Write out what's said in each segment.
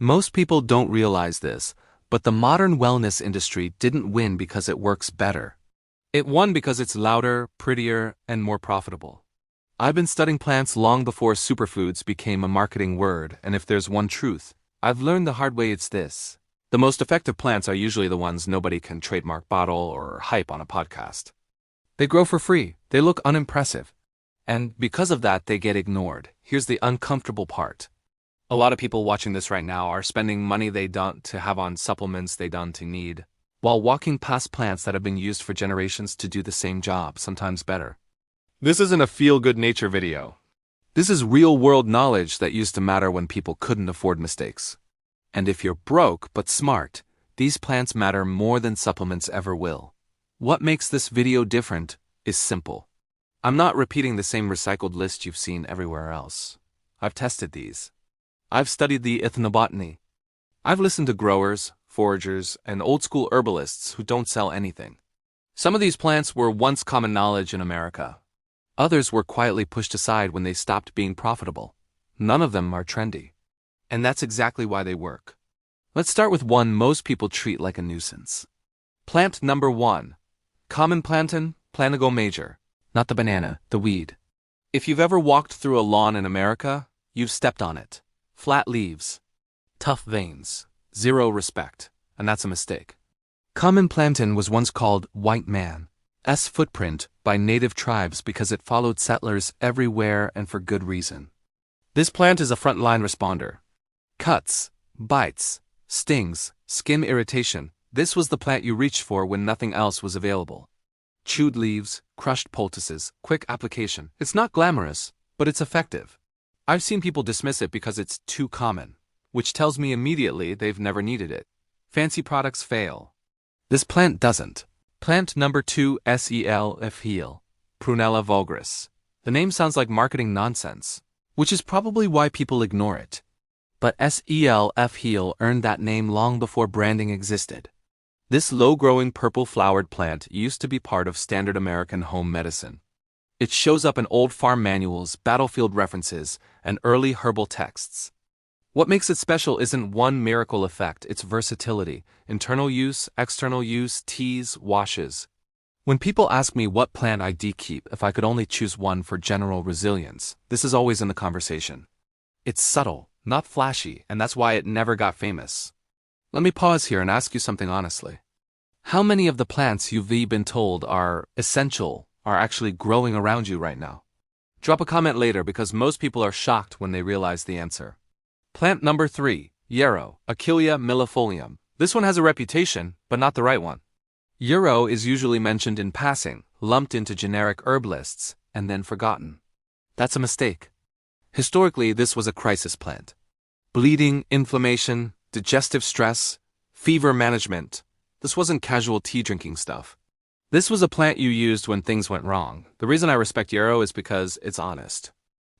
Most people don't realize this, but the modern wellness industry didn't win because it works better. It won because it's louder, prettier, and more profitable. I've been studying plants long before superfoods became a marketing word, and if there's one truth, I've learned the hard way, it's this. The most effective plants are usually the ones nobody can trademark, bottle, or hype on a podcast. They grow for free, they look unimpressive, and because of that they get ignored. Here's the uncomfortable part. A lot of people watching this right now are spending money they don't to have on supplements they don't need, while walking past plants that have been used for generations to do the same job, sometimes better. This isn't a feel-good nature video. This is real-world knowledge that used to matter when people couldn't afford mistakes. And if you're broke but smart, these plants matter more than supplements ever will. What makes this video different is simple. I'm not repeating the same recycled list you've seen everywhere else. I've tested these. I've studied the ethnobotany. I've listened to growers, foragers, and old-school herbalists who don't sell anything. Some of these plants were once common knowledge in America. Others were quietly pushed aside when they stopped being profitable. None of them are trendy. And that's exactly why they work. Let's start with one most people treat like a nuisance. Plant number 1. Common plantain, Planago major. Not the banana, the weed. If you've ever walked through a lawn in America, you've stepped on it. Flat leaves, tough veins, zero respect, and that's a mistake. Common plantain was once called white man's footprint by native tribes because it followed settlers everywhere and for good reason. This plant is a frontline responder. Cuts, bites, stings, skin irritation. This was the plant you reached for when nothing else was available. Chewed leaves, crushed poultices, quick application. It's not glamorous, but it's effective. I've seen people dismiss it because it's too common, which tells me immediately they've never needed it. Fancy products fail. This plant doesn't. Plant number 2, SELF heal, Prunella vulgaris. The name sounds like marketing nonsense, which is probably why people ignore it. But SELF heal earned that name long before branding existed. This low-growing purple-flowered plant used to be part of standard American home medicine. It shows up in old farm manuals, battlefield references, and early herbal texts. What makes it special isn't one miracle effect, it's versatility, internal use, external use, teas, washes. When people ask me what plant I'd keep if I could only choose one for general resilience, this is always in the conversation. It's subtle, not flashy, and that's why it never got famous. Let me pause here and ask you something honestly. How many of the plants you've been told are essential are actually growing around you right now? Drop a comment later because most people are shocked when they realize the answer. Plant number 3, yarrow, Achillea millefolium. This one has a reputation, but not the right one. Yarrow is usually mentioned in passing, lumped into generic herb lists, and then forgotten. That's a mistake. Historically, this was a crisis plant. Bleeding, inflammation, digestive stress, fever management. This wasn't casual tea drinking stuff. This was a plant you used when things went wrong. The reason I respect yarrow is because it's honest.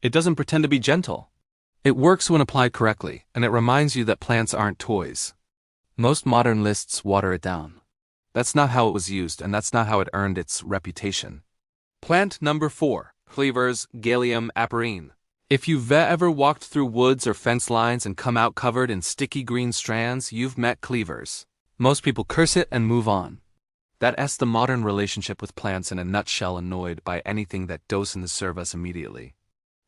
It doesn't pretend to be gentle. It works when applied correctly, and it reminds you that plants aren't toys. Most modern lists water it down. That's not how it was used, and that's not how it earned its reputation. Plant number 4, Cleavers Galium aperine. If you've ever walked through woods or fence lines and come out covered in sticky green strands, you've met cleavers. Most people curse it and move on. That's the modern relationship with plants in a nutshell, annoyed by anything that doesn't serve us immediately.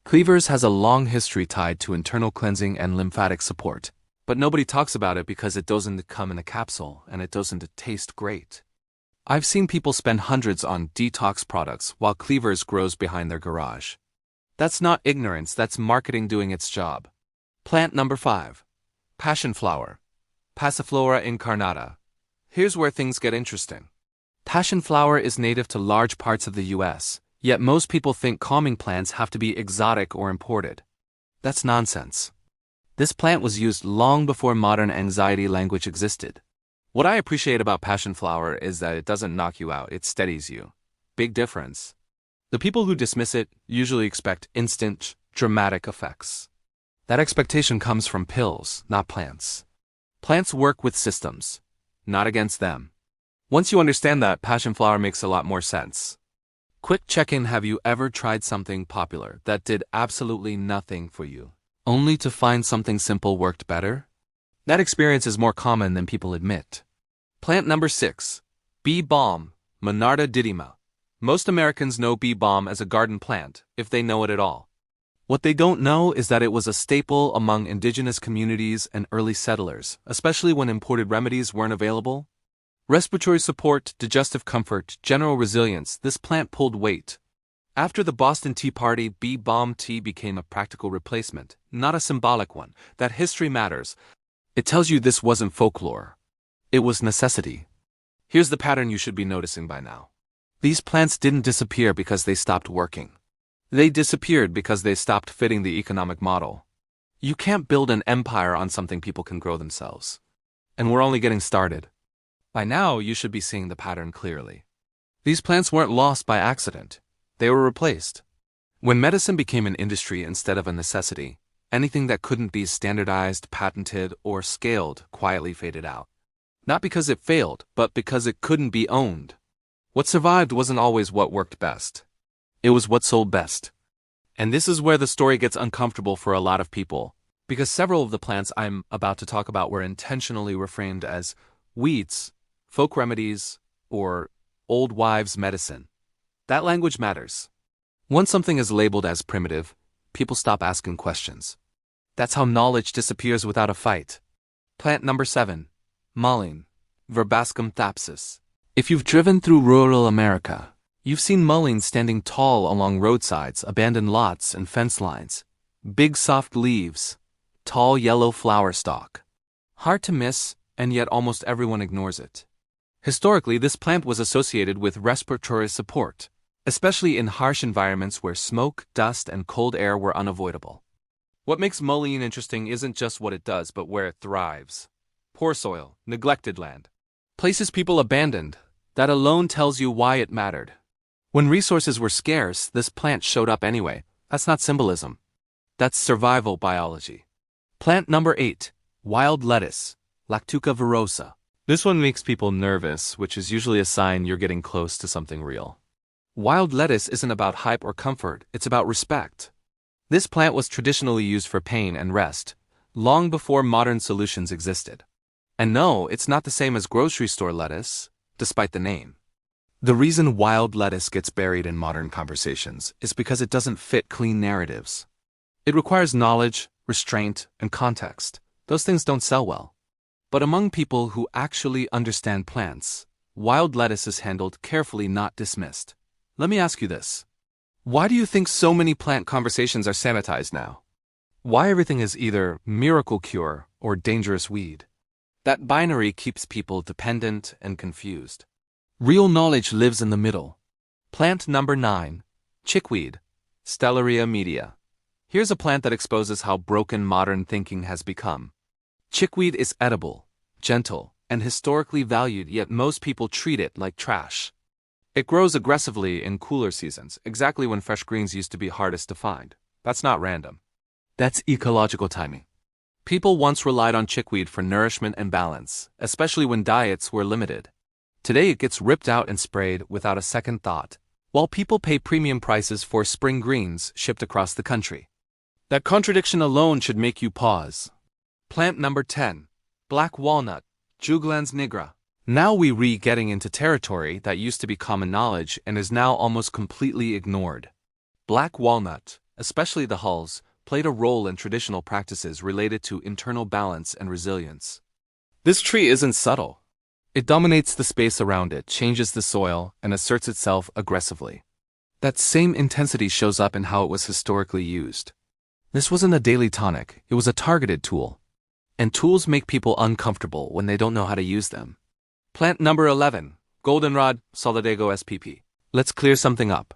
Cleavers has a long history tied to internal cleansing and lymphatic support, but nobody talks about it because it doesn't come in a capsule and it doesn't taste great. I've seen people spend hundreds on detox products while Cleavers grows behind their garage. That's not ignorance, that's marketing doing its job. Plant number 5, passion flower, Passiflora incarnata. Here's where things get interesting. Passion flower is native to large parts of the US, yet most people think calming plants have to be exotic or imported. That's nonsense. This plant was used long before modern anxiety language existed. What I appreciate about passion flower is that it doesn't knock you out, it steadies you. Big difference. The people who dismiss it usually expect instant, dramatic effects. That expectation comes from pills, not plants. Plants work with systems, not against them. Once you understand that, passion flower makes a lot more sense. Quick check-in: have you ever tried something popular that did absolutely nothing for you, only to find something simple worked better? That experience is more common than people admit. Plant number 6. Bee balm, Monarda didyma. Most Americans know bee balm as a garden plant, if they know it at all. What they don't know is that it was a staple among indigenous communities and early settlers, especially when imported remedies weren't available. Respiratory support, digestive comfort, general resilience, this plant pulled weight. After the Boston Tea Party, bee balm tea became a practical replacement, not a symbolic one. That history matters. It tells you this wasn't folklore. It was necessity. Here's the pattern you should be noticing by now. These plants didn't disappear because they stopped working. They disappeared because they stopped fitting the economic model. You can't build an empire on something people can grow themselves. And we're only getting started. By now, you should be seeing the pattern clearly. These plants weren't lost by accident. They were replaced. When medicine became an industry instead of a necessity, anything that couldn't be standardized, patented, or scaled quietly faded out. Not because it failed, but because it couldn't be owned. What survived wasn't always what worked best. It was what sold best. And this is where the story gets uncomfortable for a lot of people, because several of the plants I'm about to talk about were intentionally reframed as weeds, folk remedies, or old wives' medicine. That language matters. Once something is labeled as primitive, people stop asking questions. That's how knowledge disappears without a fight. Plant number 7. Mullein, Verbascum thapsus. If you've driven through rural America, you've seen mullein standing tall along roadsides, abandoned lots, and fence lines. Big soft leaves, tall yellow flower stalk. Hard to miss, and yet almost everyone ignores it. Historically, this plant was associated with respiratory support, especially in harsh environments where smoke, dust, and cold air were unavoidable. What makes mullein interesting isn't just what it does, but where it thrives. Poor soil, neglected land, places people abandoned. That alone tells you why it mattered. When resources were scarce, this plant showed up anyway. That's not symbolism. That's survival biology. Plant number 8. Wild lettuce, Lactuca virosa. This one makes people nervous, which is usually a sign you're getting close to something real. Wild lettuce isn't about hype or comfort, it's about respect. This plant was traditionally used for pain and rest, long before modern solutions existed. And no, it's not the same as grocery store lettuce, despite the name. The reason wild lettuce gets buried in modern conversations is because it doesn't fit clean narratives. It requires knowledge, restraint, and context. Those things don't sell well. But among people who actually understand plants, wild lettuce is handled carefully, not dismissed. Let me ask you this. Why do you think so many plant conversations are sanitized now? Why everything is either miracle cure or dangerous weed? That binary keeps people dependent and confused. Real knowledge lives in the middle. Plant number 9. Chickweed, Stellaria media. Here's a plant that exposes how broken modern thinking has become. Chickweed is edible, gentle, and historically valued, yet most people treat it like trash. It grows aggressively in cooler seasons, exactly when fresh greens used to be hardest to find. That's not random. That's ecological timing. People once relied on chickweed for nourishment and balance, especially when diets were limited. Today it gets ripped out and sprayed without a second thought, while people pay premium prices for spring greens shipped across the country. That contradiction alone should make you pause. Plant number 10. Black walnut, Juglans nigra. Now we're getting into territory that used to be common knowledge and is now almost completely ignored. Black walnut, especially the hulls, played a role in traditional practices related to internal balance and resilience. This tree isn't subtle. It dominates the space around it, changes the soil, and asserts itself aggressively. That same intensity shows up in how it was historically used. This wasn't a daily tonic, it was a targeted tool. And tools make people uncomfortable when they don't know how to use them. Plant number 11. Goldenrod, Solidago spp. Let's clear something up.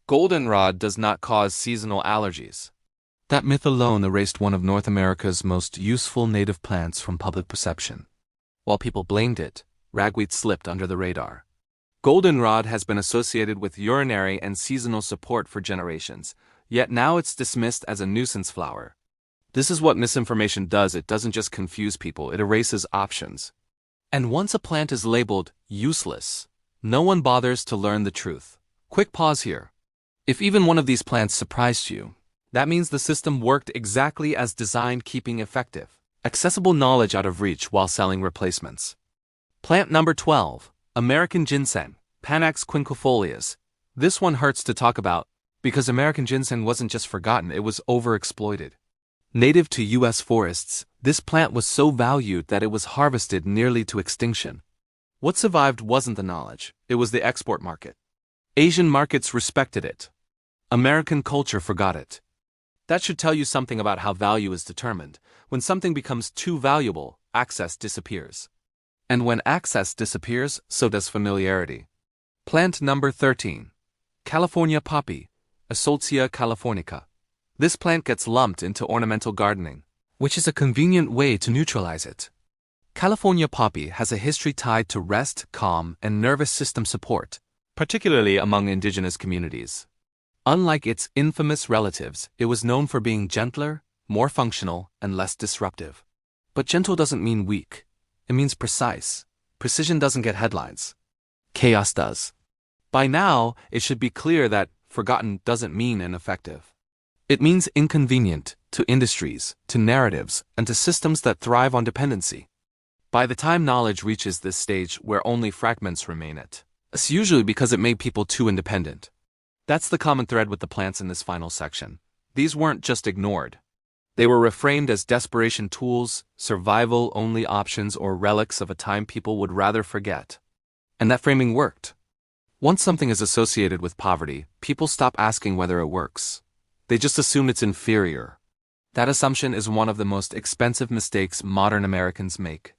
Goldenrod does not cause seasonal allergies. That myth alone erased one of North America's most useful native plants from public perception. While people blamed it, ragweed slipped under the radar. Goldenrod has been associated with urinary and seasonal support for generations, yet now it's dismissed as a nuisance flower. This is what misinformation does. It doesn't just confuse people, it erases options. And once a plant is labeled useless, no one bothers to learn the truth. Quick pause here. If even one of these plants surprised you, that means the system worked exactly as designed, keeping effective. Accessible knowledge out of reach while selling replacements. Plant number 12, American ginseng, Panax quinquefolias. This one hurts to talk about because American ginseng wasn't just forgotten, it was overexploited. Native to U.S. forests, this plant was so valued that it was harvested nearly to extinction. What survived wasn't the knowledge, it was the export market. Asian markets respected it. American culture forgot it. That should tell you something about how value is determined. When something becomes too valuable, access disappears. And when access disappears, so does familiarity. Plant number 13. California poppy, Asolcia californica. This plant gets lumped into ornamental gardening, which is a convenient way to neutralize it. California poppy has a history tied to rest, calm, and nervous system support, particularly among indigenous communities. Unlike its infamous relatives, it was known for being gentler, more functional, and less disruptive. But gentle doesn't mean weak. It means precise. Precision doesn't get headlines. Chaos does. By now, it should be clear that forgotten doesn't mean ineffective. It means inconvenient to industries, to narratives, and to systems that thrive on dependency. By the time knowledge reaches this stage where only fragments remain, it's usually because it made people too independent. That's the common thread with the plants in this final section. These weren't just ignored. They were reframed as desperation tools, survival-only options, or relics of a time people would rather forget. And that framing worked. Once something is associated with poverty, people stop asking whether it works. They just assume it's inferior. That assumption is one of the most expensive mistakes modern Americans make.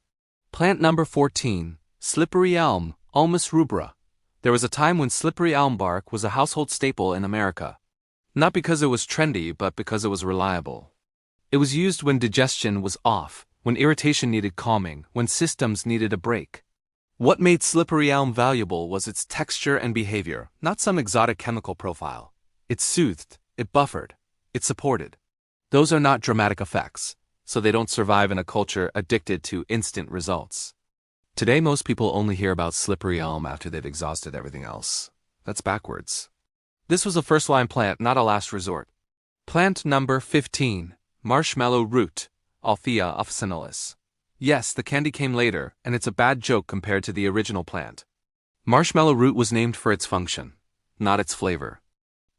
Plant number 14, slippery elm, Ulmus rubra. There was a time when slippery elm bark was a household staple in America. Not because it was trendy, but because it was reliable. It was used when digestion was off, when irritation needed calming, when systems needed a break. What made slippery elm valuable was its texture and behavior, not some exotic chemical profile. It soothed, it buffered, it supported. Those are not dramatic effects, so they don't survive in a culture addicted to instant results. Today, most people only hear about slippery elm after they've exhausted everything else. That's backwards. This was a first-line plant, not a last resort. Plant number 15, marshmallow root, Althea officinalis. Yes, the candy came later, and it's a bad joke compared to the original plant. Marshmallow root was named for its function, not its flavor.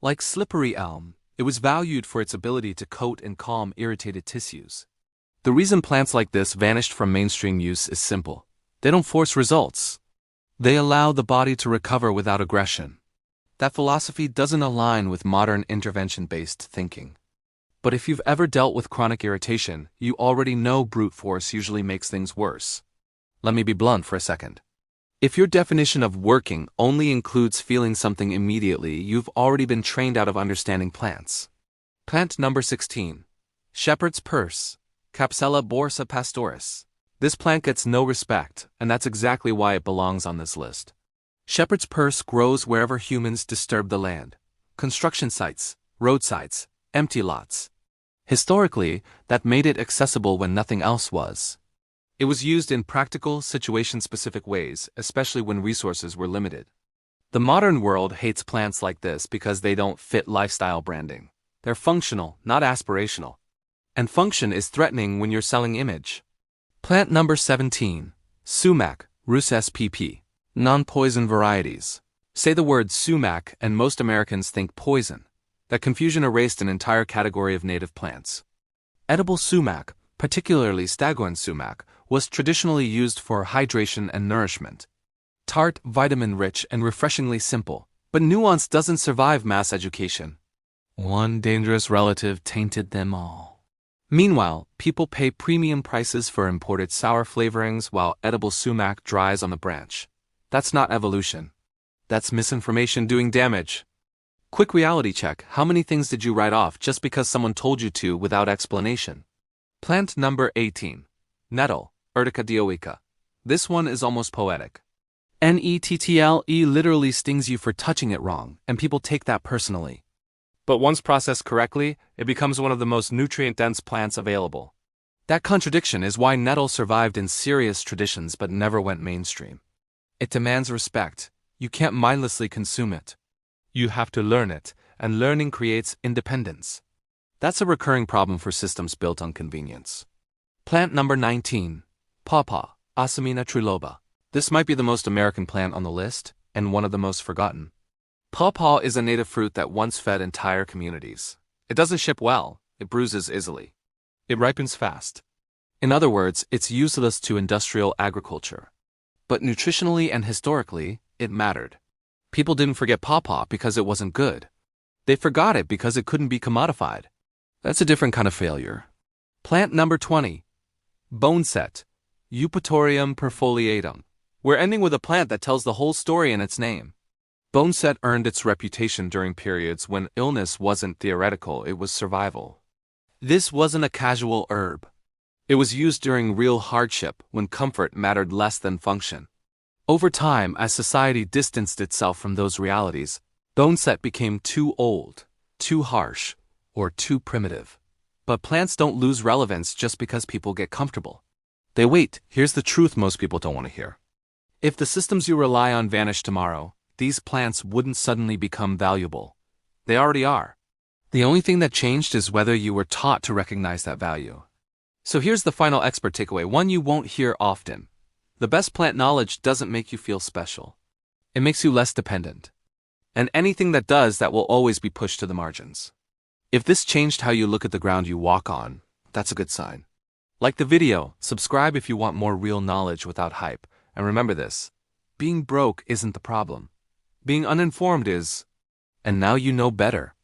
Like slippery elm, it was valued for its ability to coat and calm irritated tissues. The reason plants like this vanished from mainstream use is simple. They don't force results. They allow the body to recover without aggression. That philosophy doesn't align with modern intervention-based thinking. But if you've ever dealt with chronic irritation, you already know brute force usually makes things worse. Let me be blunt for a second. If your definition of working only includes feeling something immediately, you've already been trained out of understanding plants. Plant number 16, shepherd's purse, Capsella borsa pastoris. This plant gets no respect, and that's exactly why it belongs on this list. Shepherd's purse grows wherever humans disturb the land. Construction sites, roadsides, empty lots. Historically, that made it accessible when nothing else was. It was used in practical, situation-specific ways, especially when resources were limited. The modern world hates plants like this because they don't fit lifestyle branding. They're functional, not aspirational. And function is threatening when you're selling image. Plant number 17, sumac, Rus spp. Non-poison varieties. Say the word sumac and most Americans think poison. That confusion erased an entire category of native plants. Edible sumac, particularly staghorn sumac, was traditionally used for hydration and nourishment. Tart, vitamin-rich, and refreshingly simple. But nuance doesn't survive mass education. One dangerous relative tainted them all. Meanwhile, people pay premium prices for imported sour flavorings while edible sumac dries on the branch. That's not evolution. That's misinformation doing damage. Quick reality check: how many things did you write off just because someone told you to without explanation? Plant number 18, nettle, Urtica dioica. This one is almost poetic. Nettle literally stings you for touching it wrong, and people take that personally. But once processed correctly, it becomes one of the most nutrient-dense plants available. That contradiction is why nettle survived in serious traditions but never went mainstream. It demands respect. You can't mindlessly consume it. You have to learn it, and learning creates independence. That's a recurring problem for systems built on convenience. Plant number 19. Pawpaw, Asamina triloba. This might be the most American plant on the list, and one of the most forgotten. Pawpaw is a native fruit that once fed entire communities. It doesn't ship well, it bruises easily. It ripens fast. In other words, it's useless to industrial agriculture. But nutritionally and historically, it mattered. People didn't forget pawpaw because it wasn't good. They forgot it because it couldn't be commodified. That's a different kind of failure. Plant number 20. Boneset, Eupatorium perfoliatum. We're ending with a plant that tells the whole story in its name. Boneset earned its reputation during periods when illness wasn't theoretical, it was survival. This wasn't a casual herb. It was used during real hardship when comfort mattered less than function. Over time, as society distanced itself from those realities, boneset became too old, too harsh, or too primitive. But plants don't lose relevance just because people get comfortable. They wait. Here's the truth most people don't want to hear. If the systems you rely on vanish tomorrow, these plants wouldn't suddenly become valuable. They already are. The only thing that changed is whether you were taught to recognize that value. So here's the final expert takeaway, one you won't hear often. The best plant knowledge doesn't make you feel special. It makes you less dependent. And anything that does, that will always be pushed to the margins. If this changed how you look at the ground you walk on, that's a good sign. Like the video, subscribe if you want more real knowledge without hype, and remember this: being broke isn't the problem. Being uninformed is. And now you know better.